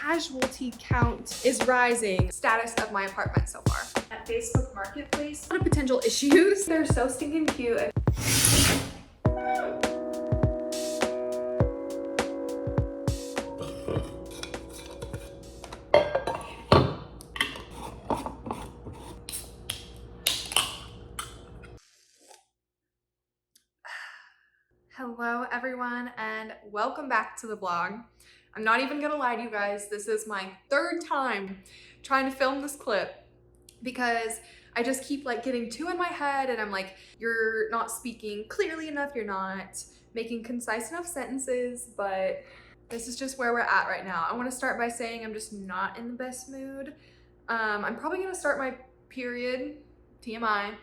casualty count is rising. Status of my apartment so far. At Facebook Marketplace, a lot of potential issues. They're so stinking cute. Hello everyone and welcome back to the vlog. I'm not even gonna lie to you guys, this is my third time trying to film this clip because I just keep like getting two in my head and I'm like, you're not speaking clearly enough, you're not making concise enough sentences, but this is just where we're at right now. I want to start by saying I'm just not in the best mood. I'm probably gonna start my period, TMI,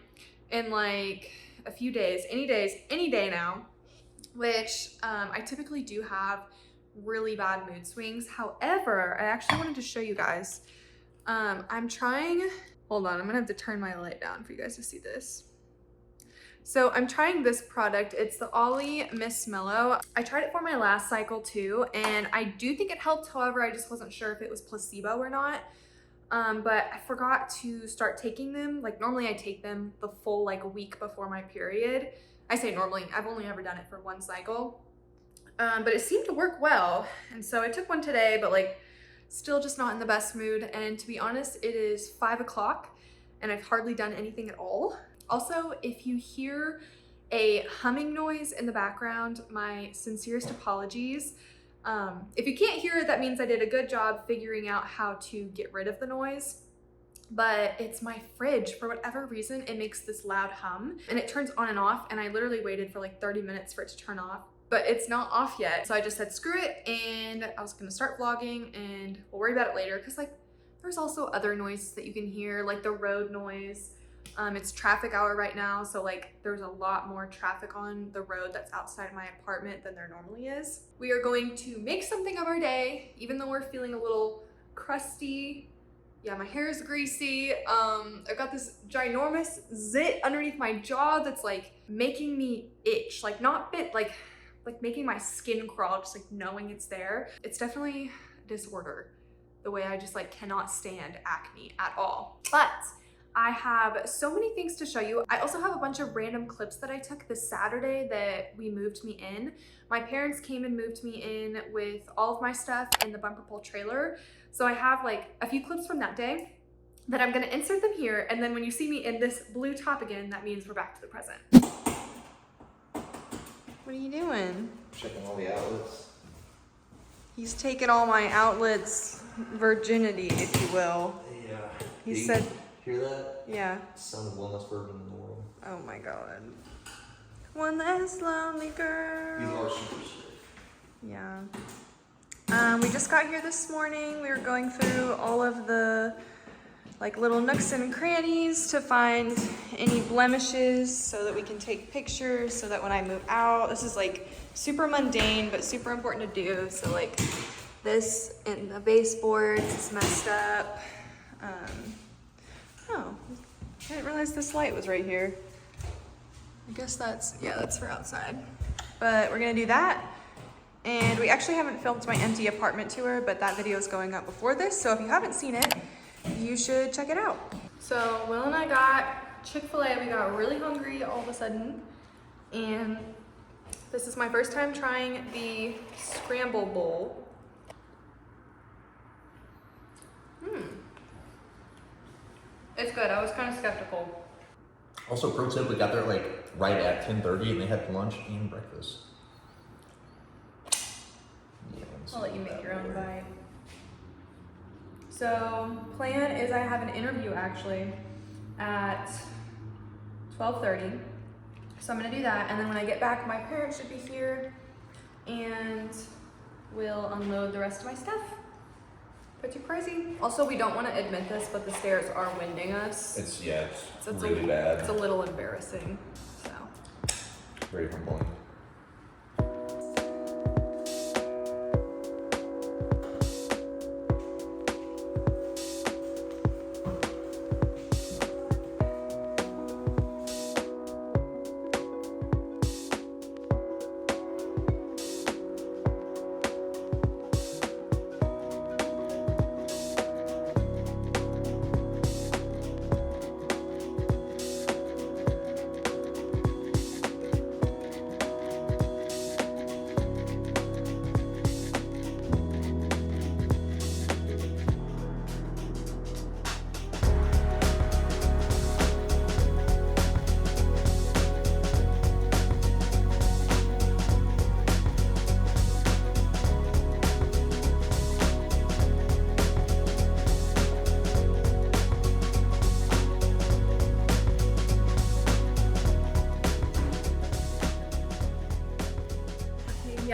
in like a few days, any day now. Which I typically do have really bad mood swings. However, I actually wanted to show you guys. I'm trying, hold on, I'm gonna have to turn my light down for you guys to see this. So I'm trying this product. It's the Olly Mellow. I tried it for my last cycle too, and I do think it helped. However, I just wasn't sure if it was placebo or not. But I forgot to start taking them. Like normally I take them the full like week before my period. I say normally, I've only ever done it for one cycle, but it seemed to work well. And so I took one today, but like still just not in the best mood. And to be honest, it is 5 o'clock and I've hardly done anything at all. Also, if you hear a humming noise in the background, my sincerest apologies. If you can't hear it, that means I did a good job figuring out how to get rid of the noise. But it's my fridge. For whatever reason, it makes this loud hum and it turns on and off, and I literally waited for like 30 minutes for it to turn off, but it's not off yet. So I just said screw it, and I was gonna start vlogging and we'll worry about it later, because like there's also other noises that you can hear, like the road noise. It's traffic hour right now, so like there's a lot more traffic on the road that's outside my apartment than there normally is. We are going to make something of our day, even though we're feeling a little crusty. Yeah, my hair is greasy. I've got this ginormous zit underneath my jaw that's like making me itch, like not bit, like making my skin crawl, just like knowing it's there. It's definitely a disorder, the way I just like cannot stand acne at all. But I have so many things to show you. I also have a bunch of random clips that I took this Saturday that we moved me in. My parents came and moved me in with all of my stuff in the bumper pull trailer. So I have like a few clips from that day that I'm gonna insert them here, and then when you see me in this blue top again, that means we're back to the present. What are you doing? Checking all the outlets. He's taken all my outlets' virginity, if you will. Yeah. He said, hear that? yeah. Sound of one less virgin in the world. Oh my god. One less lonely girl. You are super sick. Yeah. We just got here this morning. We were going through all of the like little nooks and crannies to find any blemishes so that we can take pictures so that when I move out, this is like super mundane but super important to do. So like this and the baseboards is messed up. Oh, I didn't realize this light was right here. I guess that's for outside. But we're gonna do that. And we actually haven't filmed my empty apartment tour, but that video is going up before this. So if you haven't seen it, you should check it out. So Will and I got Chick-fil-A. We got really hungry all of a sudden. And this is my first time trying the scramble bowl. It's good. I was kind of skeptical. Also, pro tip, we got there like right at 10:30 and they had lunch and breakfast. Yeah, I'll let you make your own bite. So, plan is I have an interview actually at 12:30. So I'm gonna do that, and then when I get back, my parents should be here and we'll unload the rest of my stuff. Pretty crazy. Also, we don't want to admit this, but the stairs are winding us. It's really bad. It's a little embarrassing, so. Very humbling.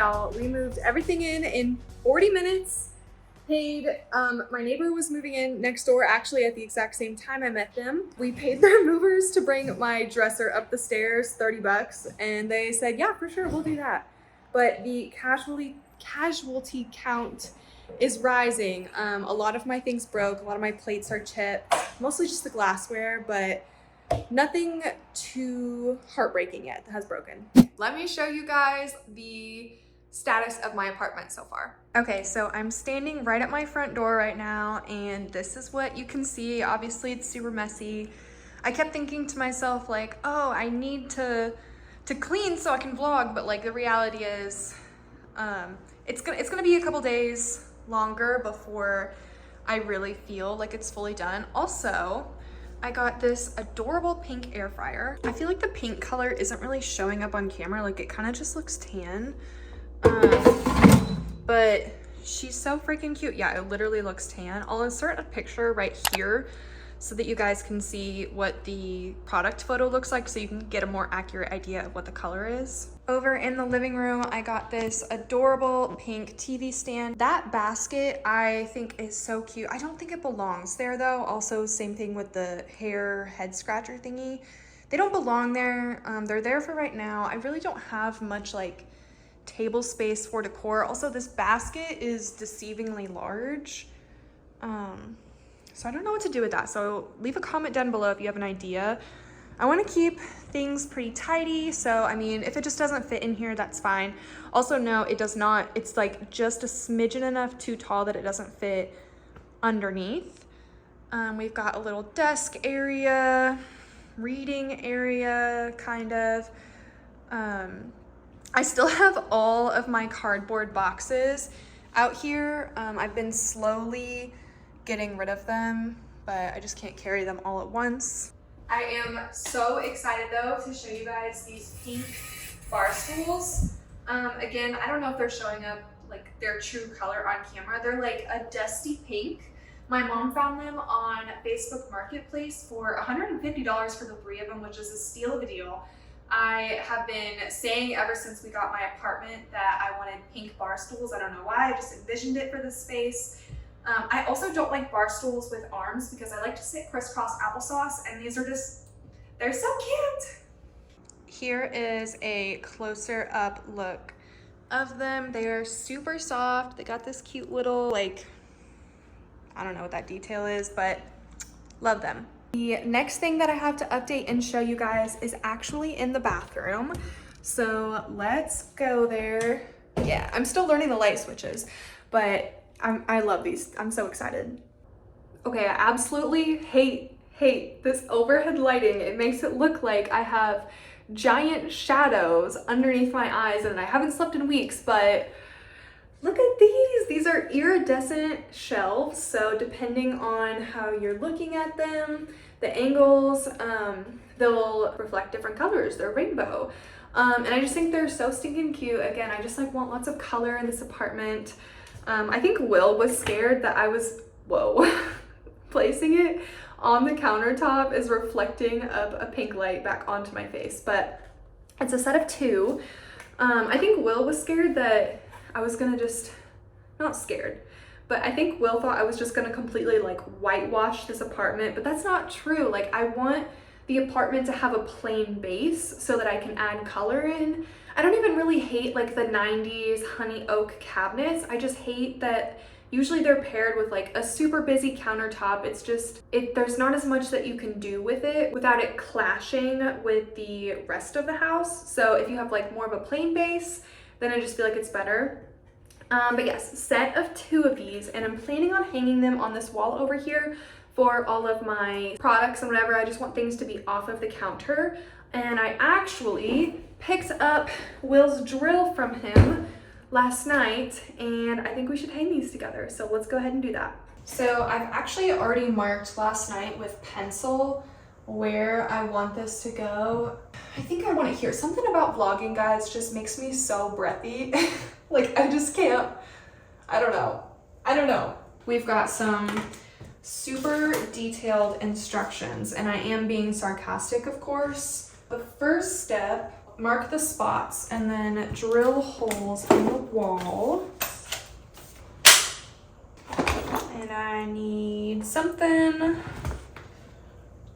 out. We moved everything in 40 minutes. Paid, my neighbor was moving in next door actually at the exact same time I met them. We paid their movers to bring my dresser up the stairs, 30 bucks, and they said, yeah, for sure, we'll do that. But the casualty count is rising. A lot of my things broke, a lot of my plates are chipped, mostly just the glassware, but nothing too heartbreaking yet that has broken. Let me show you guys the status of my apartment so far. Okay, so I'm standing right at my front door right now, and this is what you can see. Obviously, it's super messy. I kept thinking to myself, like, oh, I need to clean so I can vlog, but like the reality is, it's gonna be a couple days longer before I really feel like it's fully done. Also, I got this adorable pink air fryer. I feel like the pink color isn't really showing up on camera, like it kind of just looks tan. But she's so freaking cute. Yeah, it literally looks tan. I'll insert a picture right here so that you guys can see what the product photo looks like, so you can get a more accurate idea of what the color is. Over in the living room, I got this adorable pink TV stand. That basket I think is so cute. I don't think it belongs there though. Also, same thing with the hair head scratcher thingy. They don't belong there. They're there for right now. I really don't have much like table space for decor. Also, this basket is deceivingly large. So I don't know what to do with that. So leave a comment down below if you have an idea. I want to keep things pretty tidy. So, I mean, if it just doesn't fit in here, that's fine. Also, no, it does not. It's like just a smidgen enough too tall that it doesn't fit underneath. We've got a little desk area, reading area, kind of. I still have all of my cardboard boxes out here. I've been slowly getting rid of them, but I just can't carry them all at once. I am so excited though to show you guys these pink bar stools. Again, I don't know if they're showing up like their true color on camera. They're like a dusty pink. My mom found them on Facebook Marketplace for $150 for the 3 of them, which is a steal of a deal. I have been saying ever since we got my apartment that I wanted pink bar stools. I don't know why, I just envisioned it for this space. I also don't like bar stools with arms because I like to sit crisscross applesauce, and these are just, they're so cute. Here is a closer up look of them. They are super soft. They got this cute little, like, I don't know what that detail is, but love them. The next thing that I have to update and show you guys is actually in the bathroom. So let's go there. Yeah, I'm still learning the light switches, but I love these. I'm so excited. Okay, I absolutely hate this overhead lighting. It makes it look like I have giant shadows underneath my eyes, and I haven't slept in weeks, but look at these. These are iridescent shelves. So depending on how you're looking at them, the angles, they'll reflect different colors. They're rainbow. And I just think they're so stinking cute. Again, I just like want lots of color in this apartment. I think Will was scared that I was, placing it on the countertop is reflecting up a pink light back onto my face, but it's a set of 2. I think Will was scared that I was gonna just, not scared, but I think Will thought I was just gonna completely like whitewash this apartment, but that's not true. Like, I want the apartment to have a plain base so that I can add color in. I don't even really hate like the 90s honey oak cabinets. I just hate that usually they're paired with like a super busy countertop. It's just, there's not as much that you can do with it without it clashing with the rest of the house. So if you have like more of a plain base, then I just feel like it's better. But yes, set of 2 of these, and I'm planning on hanging them on this wall over here for all of my products and whatever. I just want things to be off of the counter. And I actually picked up Will's drill from him last night, and I think we should hang these together. So let's go ahead and do that. So I've actually already marked last night with pencil where I want this to go. I think I want it here. Something about vlogging, guys, just makes me so breathy. Like, I just can't, I don't know. We've got some super detailed instructions, and I am being sarcastic, of course. The first step mark the spots and then drill holes in the wall. And I need something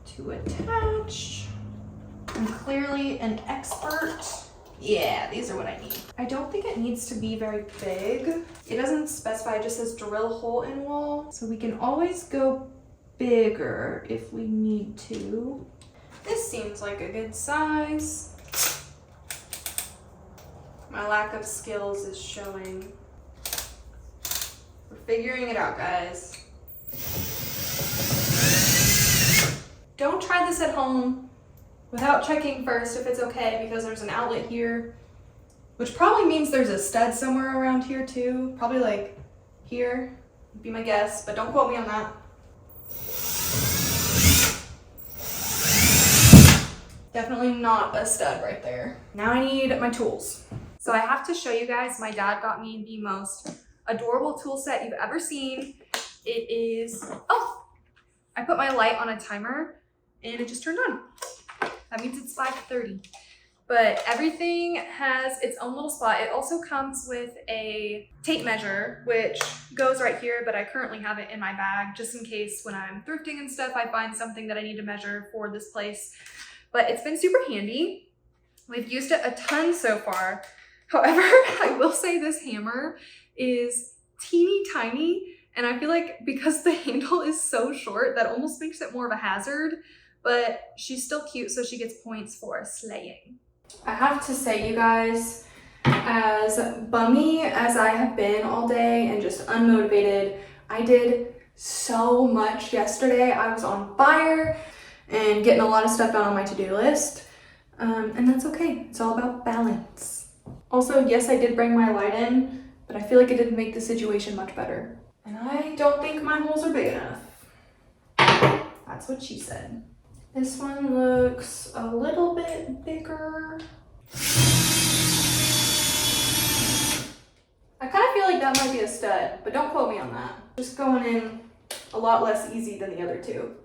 to attach. I'm clearly an expert. Yeah, these are what I need. I don't think it needs to be very big. It doesn't specify, it just says drill hole in wall. So we can always go bigger if we need to. This seems like a good size. My lack of skills is showing. We're figuring it out, guys. Don't try this at home without checking first if it's okay, because there's an outlet here, which probably means there's a stud somewhere around here too. Probably like here, would be my guess, but don't quote me on that. Definitely not a stud right there. Now I need my tools. So I have to show you guys, my dad got me the most adorable tool set you've ever seen. It is, oh, I put my light on a timer and it just turned on. That means it's 5:30. But everything has its own little spot. It also comes with a tape measure, which goes right here, but I currently have it in my bag just in case when I'm thrifting and stuff, I find something that I need to measure for this place. But it's been super handy. We've used it a ton so far. However, I will say this hammer is teeny tiny, and I feel like because the handle is so short, that almost makes it more of a hazard, but she's still cute, so she gets points for slaying. I have to say, you guys, as bummy as I have been all day and just unmotivated, I did so much yesterday. I was on fire and getting a lot of stuff done on my to-do list, and that's okay. It's all about balance. Also, yes, I did bring my light in, but I feel like it didn't make the situation much better. And I don't think my holes are big enough. That's what she said. This one looks a little bit bigger. I kind of feel like that might be a stud, but don't quote me on that. Just going in a lot less easy than the other two.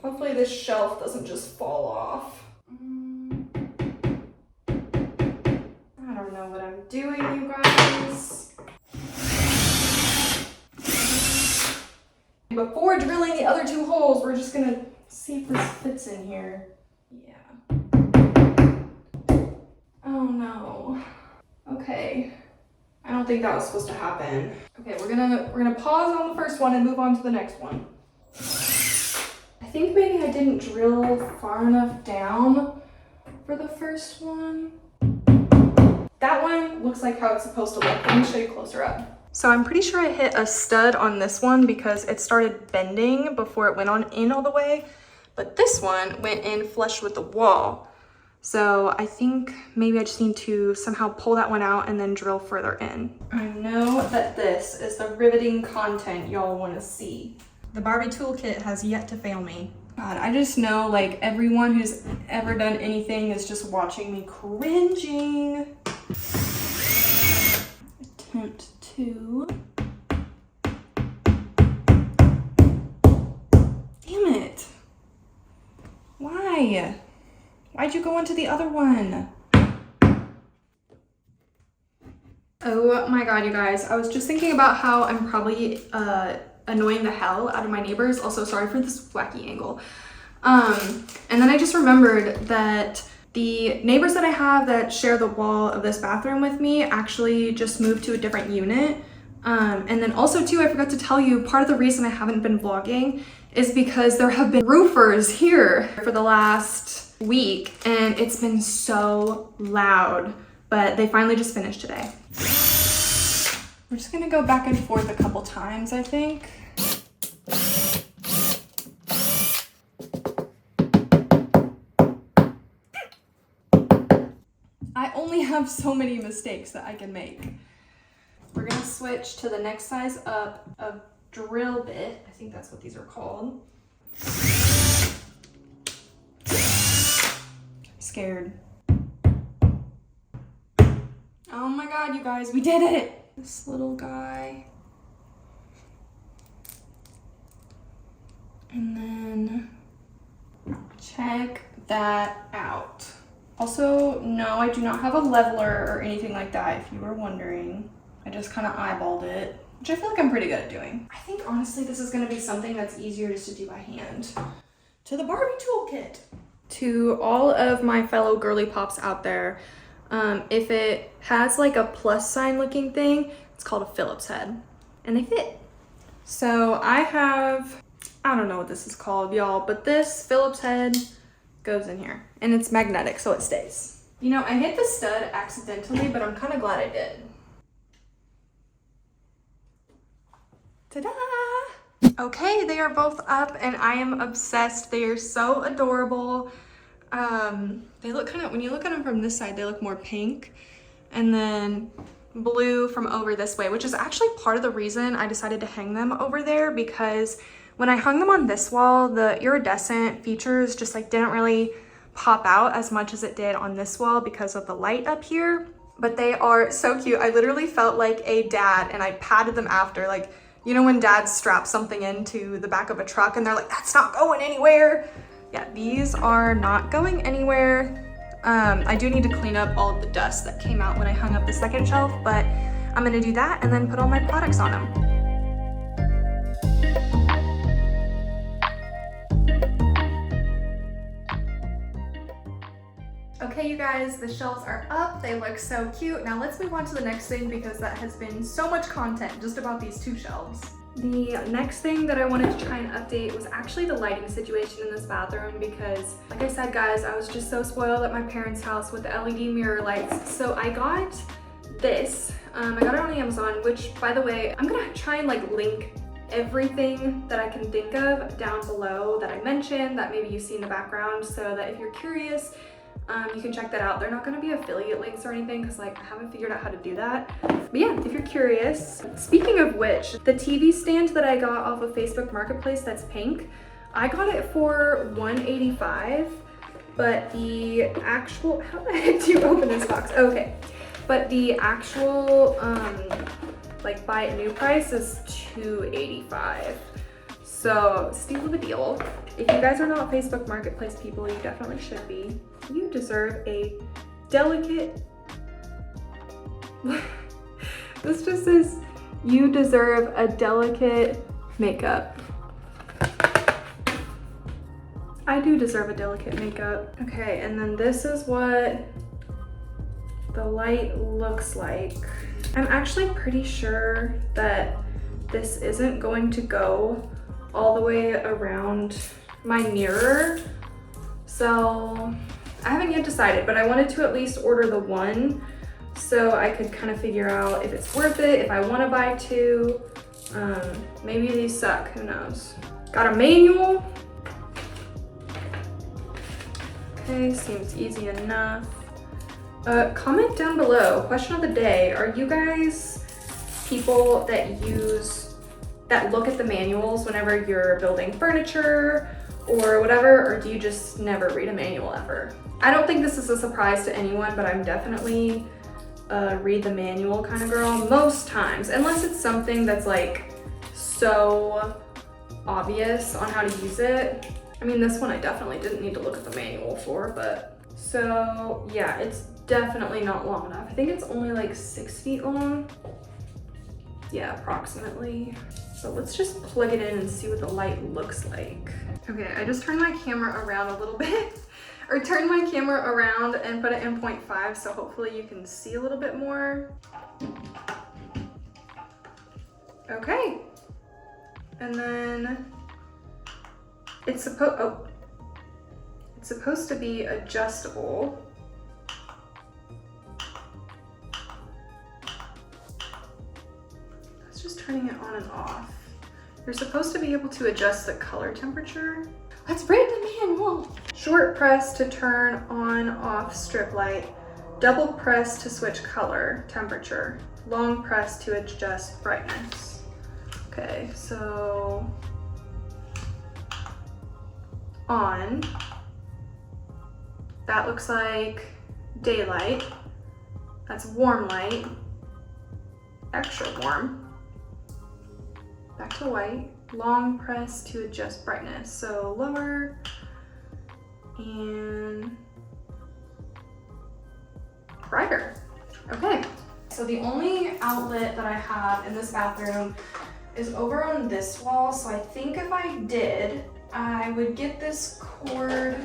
Hopefully this shelf doesn't just fall off. I don't know what I'm doing, you guys. Before drilling the other two holes, we're just gonna see if this fits in here. Yeah. Oh no. Okay. I don't think that was supposed to happen. Okay, we're gonna pause on the first one and move on to the next one. I think maybe I didn't drill far enough down for the first one. That one looks like how it's supposed to look. Let me show you closer up. So I'm pretty sure I hit a stud on this one because it started bending before it went on in all the way, but this one went in flush with the wall. So I think maybe I just need to somehow pull that one out and then drill further in. I know that this is the riveting content y'all want to see. The Barbie toolkit has yet to fail me. God, I just know like everyone who's ever done anything is just watching me cringing. Attempt to. Damn it. Why? Why'd you go into the other one? Oh my God, you guys. I was just thinking about how I'm probably annoying the hell out of my neighbors. Also, sorry for this wacky angle. And then I just remembered that the neighbors that I have that share the wall of this bathroom with me actually just moved to a different unit. And then also too, I forgot to tell you, part of the reason I haven't been vlogging is because there have been roofers here for the last week and it's been so loud, but they finally just finished today. We're just gonna go back and forth a couple times, I think. I only have so many mistakes that I can make. We're gonna switch to the next size up of drill bit. I think that's what these are called. I'm scared. Oh my God, you guys, we did it! This little guy. And then check that out. Also, no, I do not have a leveler or anything like that, if you were wondering. I just kind of eyeballed it, which I feel like I'm pretty good at doing. I think honestly this is gonna be something that's easier just to do by hand. To the Barbie toolkit. To all of my fellow girly pops out there, if it has like a plus sign looking thing, it's called a Phillips head, and they fit. So I have, I don't know what this is called, y'all, but this Phillips head goes in here, and it's magnetic, so it stays. You know, I hit the stud accidentally, but I'm kind of glad I did. Ta-da! Okay, they are both up, and I am obsessed. They are so adorable. They look kind of, when you look at them from this side, they look more pink, and then blue from over this way, which is actually part of the reason I decided to hang them over there, because when I hung them on this wall, the iridescent features just like didn't really pop out as much as it did on this wall because of the light up here. But they are so cute. I literally felt like a dad, and I patted them after, like, you know when dads strap something into the back of a truck and they're like, that's not going anywhere. Yeah, these are not going anywhere. I do need to clean up all of the dust that came out when I hung up the second shelf, but I'm gonna do that and then put all my products on them. Okay, you guys, the shelves are up. They look so cute. Now let's move on to the next thing, because that has been so much content just about these two shelves. The next thing that I wanted to try and update was actually the lighting situation in this bathroom, because like I said, guys, I was just so spoiled at my parents' house with the LED mirror lights. So I got this. I got it on Amazon, which, by the way, I'm gonna try and like link everything that I can think of down below that I mentioned, that maybe you see in the background, so that if you're curious, you can check that out. They're not going to be affiliate links or anything, because like I haven't figured out how to do that. But yeah, if you're curious. Speaking of which, the TV stand that I got off of Facebook Marketplace that's pink, I got it for $185, but the actual, how the heck do you open this box? Okay, but the actual like buy it new price is $285. So steal of a deal. If you guys are not Facebook Marketplace people, you definitely should be. You deserve a delicate, this just says, you deserve a delicate makeup. I do deserve a delicate makeup. Okay, and then this is what the light looks like. I'm actually pretty sure that this isn't going to go all the way around my mirror. So I haven't yet decided, but I wanted to at least order the one so I could kind of figure out if it's worth it, if I want to buy two. Maybe these suck, who knows. Got a manual. Okay, seems easy enough. Comment down below, question of the day, are you guys people that look at the manuals whenever you're building furniture or whatever, or do you just never read a manual ever? I don't think this is a surprise to anyone, but I'm definitely a read the manual kind of girl most times, unless it's something that's like so obvious on how to use it. I mean, this one I definitely didn't need to look at the manual for, but so yeah, it's definitely not long enough. I think it's only like 6 feet long. Yeah, approximately. So let's just plug it in and see what the light looks like. Okay, I just turned my camera around a little bit, or turned my camera around and put it in 0.5, so hopefully you can see a little bit more. Okay. And then it's supposed to be adjustable. That's just turning it on and off. You're supposed to be able to adjust the color temperature. Let's read the manual. Short press to turn on off strip light. Double press to switch color temperature. Long press to adjust brightness. Okay, so on. That looks like daylight. That's warm light. Extra warm. Back to white. Long press to adjust brightness. So lower and brighter. Okay, so the only outlet that I have in this bathroom is over on this wall. So I think if I did, I would get this cord,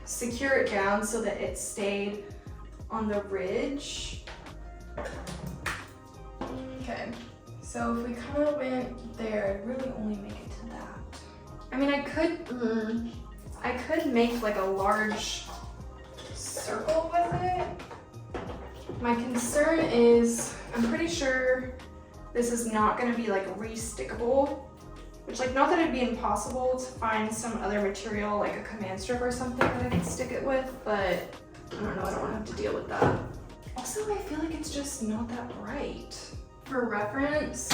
secure it down so that it stayed on the ridge. Okay, so if we kind of went there, I'd really only make it to that. I mean, I could make like a large circle with it. My concern is, I'm pretty sure this is not gonna be like re-stickable, which like, not that it'd be impossible to find some other material like a command strip or something that I could stick it with, but I don't know, I don't wanna have to deal with that. Also, I feel like it's just not that bright. For reference,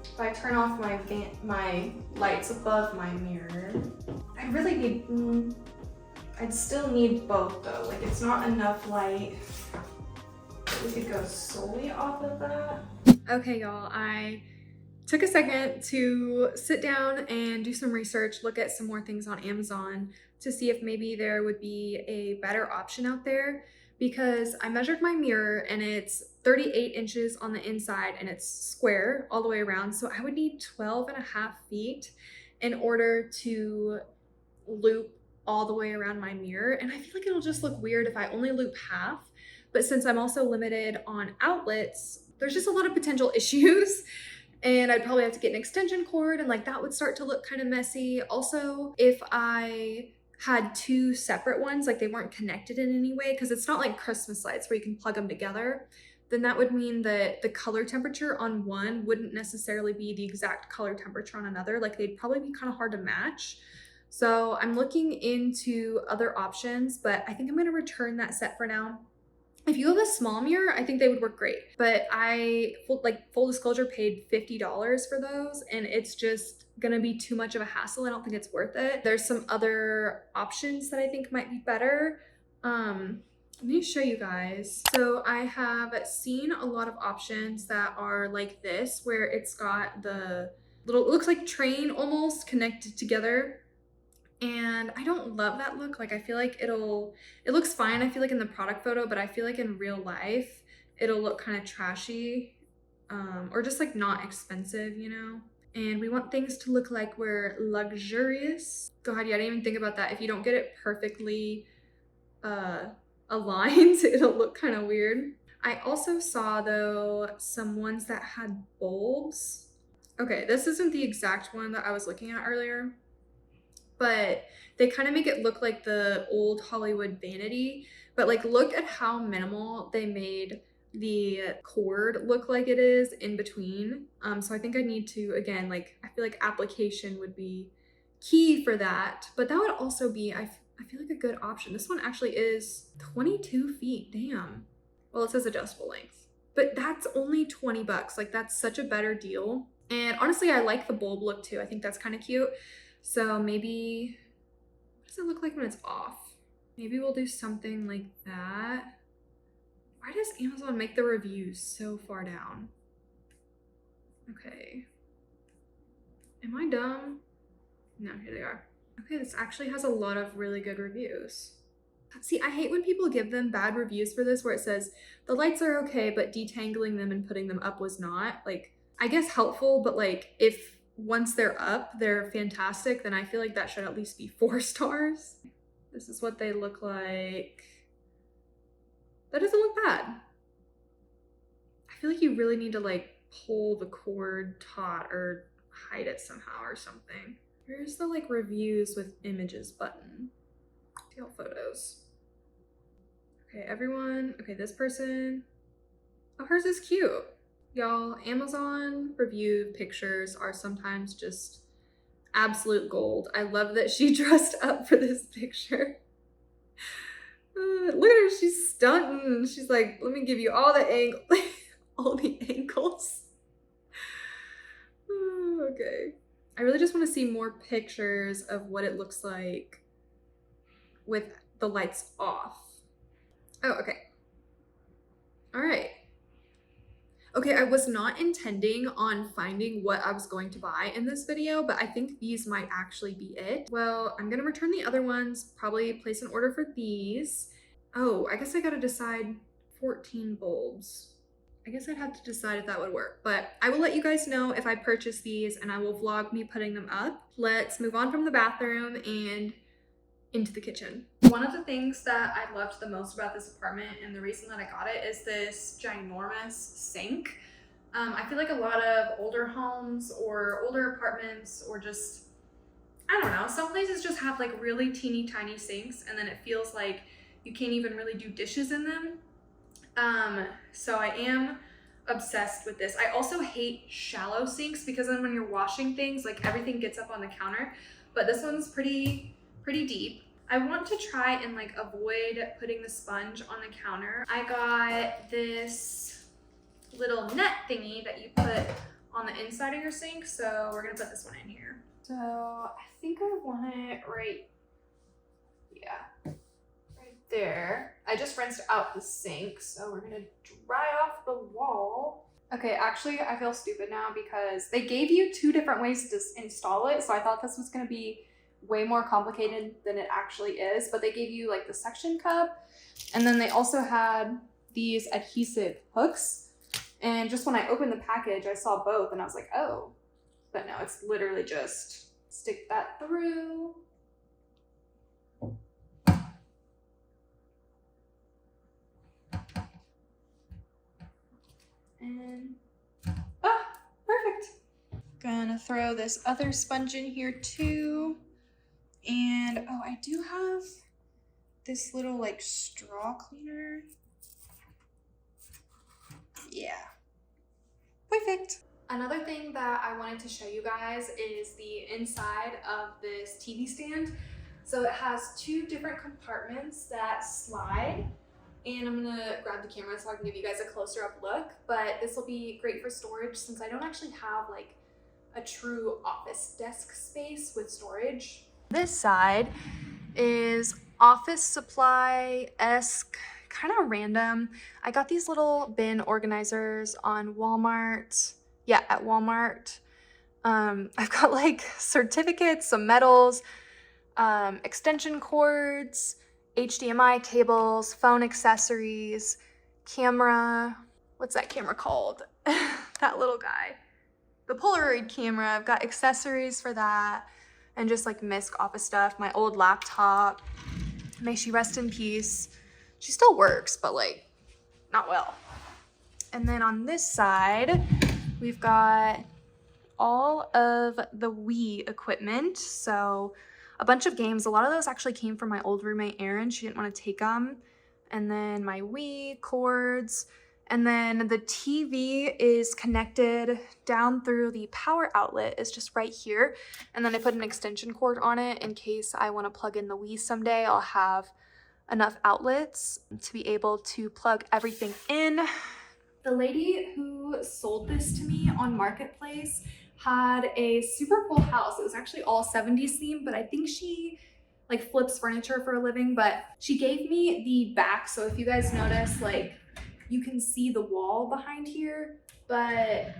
if I turn off my lights above my mirror, I really need, I'd still need both though. Like, it's not enough light that we could go solely off of that. Okay, y'all, I took a second to sit down and do some research, look at some more things on Amazon to see if maybe there would be a better option out there, because I measured my mirror and it's 38 inches on the inside and it's square all the way around. So I would need 12.5 feet in order to loop all the way around my mirror. And I feel like it'll just look weird if I only loop half. But since I'm also limited on outlets, there's just a lot of potential issues. And I'd probably have to get an extension cord, and like that would start to look kind of messy. Also, if I had two separate ones, like they weren't connected in any way, because it's not like Christmas lights where you can plug them together, then that would mean that the color temperature on one wouldn't necessarily be the exact color temperature on another. Like they'd probably be kind of hard to match. So I'm looking into other options, but I think I'm gonna return that set for now. If you have a small mirror, I think they would work great, but I, like, full disclosure, paid $50 for those, and it's just gonna be too much of a hassle. I don't think it's worth it. There's some other options that I think might be better. Let me show you guys. So I have seen a lot of options that are like this, where it's got the little, it looks like train almost connected together. And I don't love that look. Like, I feel like it looks fine, I feel like, in the product photo, but I feel like in real life, it'll look kind of trashy, or just like not expensive, you know? And we want things to look like we're luxurious. Go ahead, yeah, I didn't even think about that. If you don't get it perfectly aligned, it'll look kind of weird. I also saw, though, some ones that had bulbs. Okay, this isn't the exact one that I was looking at earlier, but they kind of make it look like the old Hollywood vanity. But like, look at how minimal they made the cord look like it is in between. So I think I need to, again, like, I feel like application would be key for that. But that would also be, I feel like, a good option. This one actually is 22 feet, damn. Well, it says adjustable length, but that's only 20 bucks. Like, that's such a better deal. And honestly, I like the bulb look too. I think that's kind of cute. So maybe, what does it look like when it's off? Maybe we'll do something like that. Why does Amazon make the reviews so far down? Okay. Am I dumb? No, here they are. Okay, this actually has a lot of really good reviews. See, I hate when people give them bad reviews for this, where it says, the lights are okay, but detangling them and putting them up was not. Like, I guess helpful, but like, if once they're up, they're fantastic, then I feel like that should at least be 4 stars. This is what they look like. That doesn't look bad. I feel like you really need to like pull the cord taut or hide it somehow or something. Here's the like reviews with images button. See all photos. Okay, everyone. Okay, this person. Oh, hers is cute. Y'all, Amazon review pictures are sometimes just absolute gold. I love that she dressed up for this picture. Look at her, she's stunting. She's like, let me give you all the all the angles. Okay. I really just want to see more pictures of what it looks like with the lights off. Oh, okay. All right. Okay, I was not intending on finding what I was going to buy in this video, but I think these might actually be it. Well, I'm gonna return the other ones, probably place an order for these. Oh, I guess I gotta decide 14 bulbs. I guess I'd have to decide if that would work, but I will let you guys know if I purchase these and I will vlog me putting them up. Let's move on from the bathroom and into the kitchen. One of the things that I loved the most about this apartment and the reason that I got it is this ginormous sink. I feel like a lot of older homes or older apartments or just, I don't know, some places just have like really teeny tiny sinks and then it feels like you can't even really do dishes in them. So I am obsessed with this. I also hate shallow sinks because then when you're washing things, like everything gets up on the counter, but this one's pretty deep. I want to try and like avoid putting the sponge on the counter. I got this little net thingy that you put on the inside of your sink, so we're gonna put this one in here. So I think I want it right, yeah, right there. I just rinsed out the sink, so we're gonna dry off the wall. Okay, actually I feel stupid now because they gave you 2 different ways to install it, so I thought this was gonna be way more complicated than it actually is, but they gave you like the suction cup, and then they also had these adhesive hooks. And just when I opened the package, I saw both and I was like, oh, but no, it's literally just stick that through. And, ah, perfect. Gonna throw this other sponge in here too. And, oh, I do have this little like straw cleaner. Yeah. Perfect. Another thing that I wanted to show you guys is the inside of this TV stand. So it has 2 different compartments that slide, and I'm gonna grab the camera so I can give you guys a closer up look, but this will be great for storage since I don't actually have like a true office desk space with storage. This side is office supply-esque, kind of random. I got these little bin organizers on Walmart. Yeah, at Walmart. I've got like certificates, some medals, extension cords, HDMI cables, phone accessories, camera. What's that camera called? That little guy. The Polaroid camera. I've got accessories for that and just like misc office stuff. My old laptop. May she rest in peace. She still works, but like not well. And then on this side, we've got all of the Wii equipment. So a bunch of games. A lot of those actually came from my old roommate, Erin. She didn't want to take them. And then my Wii cords. And then the TV is connected down through the power outlet is just right here. And then I put an extension cord on it in case I want to plug in the Wii someday. I'll have enough outlets to be able to plug everything in. The lady who sold this to me on Marketplace had a super cool house. It was actually all 70s themed, but I think she like flips furniture for a living, but she gave me the back. So if you guys notice, like you can see the wall behind here, but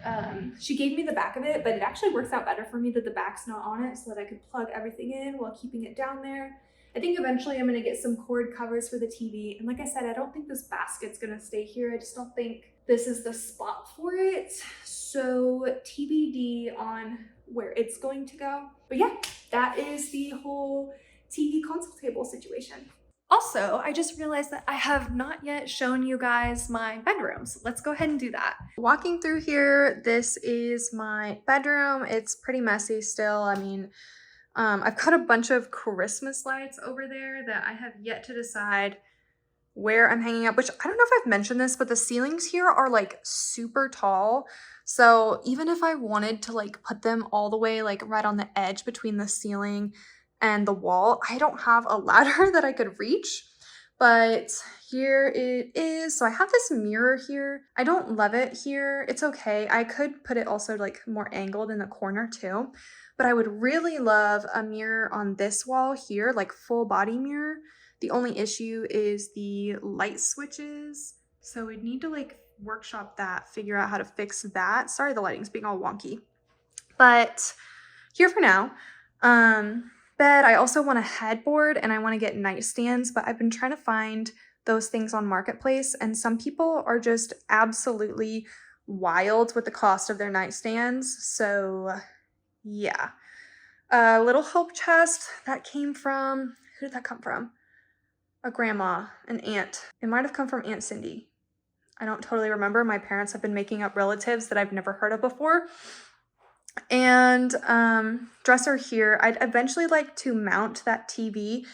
she gave me the back of it, but it actually works out better for me that the back's not on it so that I could plug everything in while keeping it down there. I think eventually I'm gonna get some cord covers for the TV. And like I said, I don't think this basket's gonna stay here. I just don't think this is the spot for it. So TBD on where it's going to go. But yeah, that is the whole TV console table situation. Also, I just realized that I have not yet shown you guys my bedroom, so let's go ahead and do that. Walking through here, this is my bedroom. It's pretty messy still. I mean, I've got a bunch of Christmas lights over there that I have yet to decide where I'm hanging up, which I don't know if I've mentioned this, but the ceilings here are like super tall. So even if I wanted to like put them all the way like right on the edge between the ceiling and the wall, I don't have a ladder that I could reach. But here it is. So I have this mirror here. I don't love it here. It's okay. I could put it also like more angled in the corner too. But I would really love a mirror on this wall here, like full body mirror. The only issue is the light switches. So we'd need to like workshop that, figure out how to fix that. Sorry, the lighting's being all wonky. But here for now. Bed, I also want a headboard and I want to get nightstands, but I've been trying to find those things on Marketplace, and some people are just absolutely wild with the cost of their nightstands. So yeah. A little help chest that came from, who did that come from? A grandma, an aunt. It might have come from Aunt Cindy. I don't totally remember. My parents have been making up relatives that I've never heard of before. And dresser here. I'd eventually like to mount that TV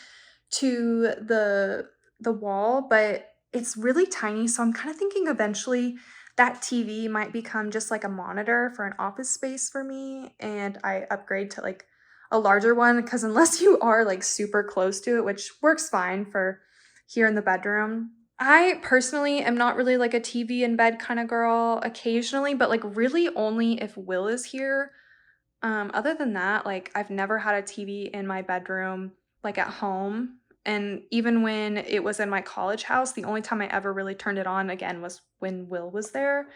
to the wall, but it's really tiny, so I'm kind of thinking eventually that TV might become just like a monitor for an office space for me, and I upgrade to like a larger one, because unless you are like super close to it, which works fine for here in the bedroom. I personally am not really like a TV in bed kind of girl, occasionally, but like really only if Will is here. Other than that, like I've never had a TV in my bedroom, like at home. And even when it was in my college house, the only time I ever really turned it on again was when Will was there.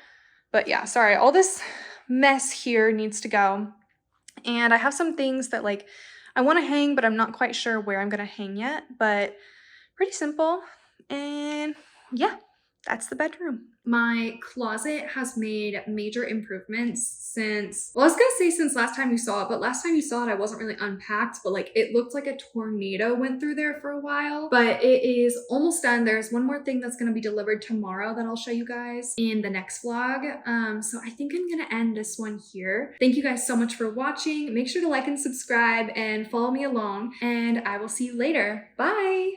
But yeah, sorry, all this mess here needs to go. And I have some things that like I want to hang, but I'm not quite sure where I'm going to hang yet, but pretty simple. And yeah, that's the bedroom. My closet has made major improvements since, well, I was gonna say since last time you saw it, but last time you saw it, I wasn't really unpacked, but like it looked like a tornado went through there for a while, but it is almost done. There's one more thing that's gonna be delivered tomorrow that I'll show you guys in the next vlog. So I think I'm gonna end this one here. Thank you guys so much for watching. Make sure to like and subscribe and follow me along, and I will see you later. Bye.